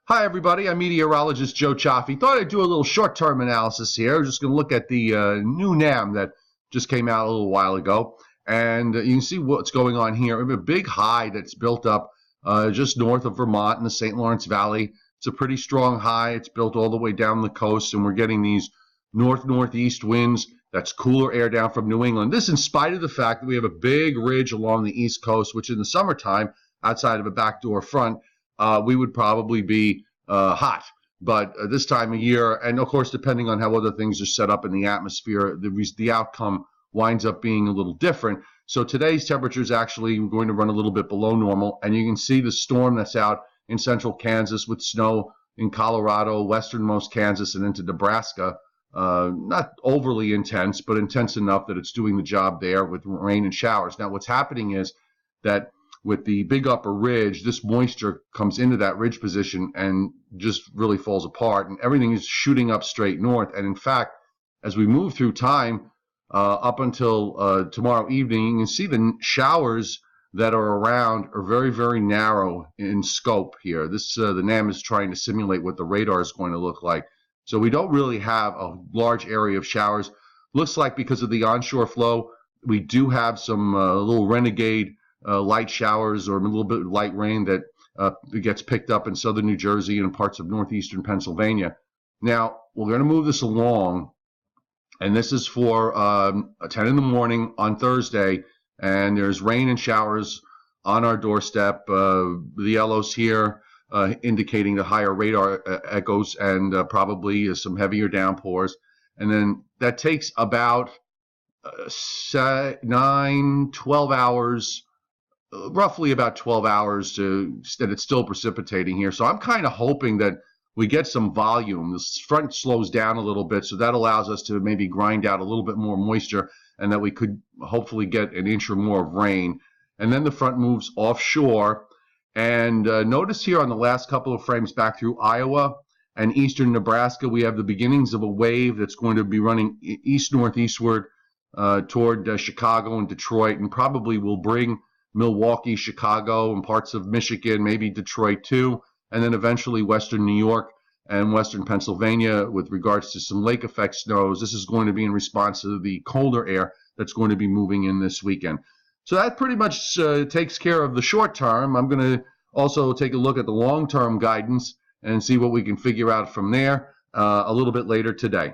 Hi, everybody. I'm meteorologist Joe Chaffee. Thought I'd do a little short-term analysis here. Just going to look at the new NAM that just came out a little while ago. And you can see what's going on here. We have a big high that's built up just north of Vermont in the St. Lawrence Valley. It's a pretty strong high. It's built all the way down the coast, and we're getting these north-northeast winds. That's cooler air down from New England. This in spite of the fact that we have a big ridge along the East Coast, which in the summertime, outside of a backdoor front, we would probably be hot. But this time of year, and of course, depending on how other things are set up in the atmosphere, the outcome winds up being a little different. So today's temperature is actually going to run a little bit below normal, and you can see the storm that's out in central Kansas with snow in Colorado, westernmost Kansas, and into Nebraska. Not overly intense, but intense enough that it's doing the job there with rain and showers. Now, what's happening is that with the big upper ridge, this moisture comes into that ridge position and just really falls apart, and everything is shooting up straight north. And in fact, as we move through time up until tomorrow evening, you can see the showers that are around are very, very narrow in scope here. The NAM is trying to simulate what the radar is going to look like. So we don't really have a large area of showers. Looks like because of the onshore flow, we do have some little renegade light showers or a little bit of light rain that gets picked up in southern New Jersey and parts of northeastern Pennsylvania. Now, we're going to move this along, and this is for 10 in the morning on Thursday, and there's rain and showers on our doorstep. The yellows here indicating the higher radar echoes and probably some heavier downpours. And then that takes about 12 hours, roughly about 12 hours that it's still precipitating here. So I'm kind of hoping that we get some volume. This front slows down a little bit, so that allows us to maybe grind out a little bit more moisture, and that we could hopefully get an inch or more of rain. And then the front moves offshore. And notice here on the last couple of frames back through Iowa and eastern Nebraska, we have the beginnings of a wave that's going to be running east-northeastward toward Chicago and Detroit, and probably will bring Milwaukee, Chicago, and parts of Michigan, maybe Detroit too, and then eventually western New York and western Pennsylvania with regards to some lake effect snows. This is going to be in response to the colder air that's going to be moving in this weekend. So that pretty much takes care of the short term. I'm going to also take a look at the long-term guidance and see what we can figure out from there a little bit later today.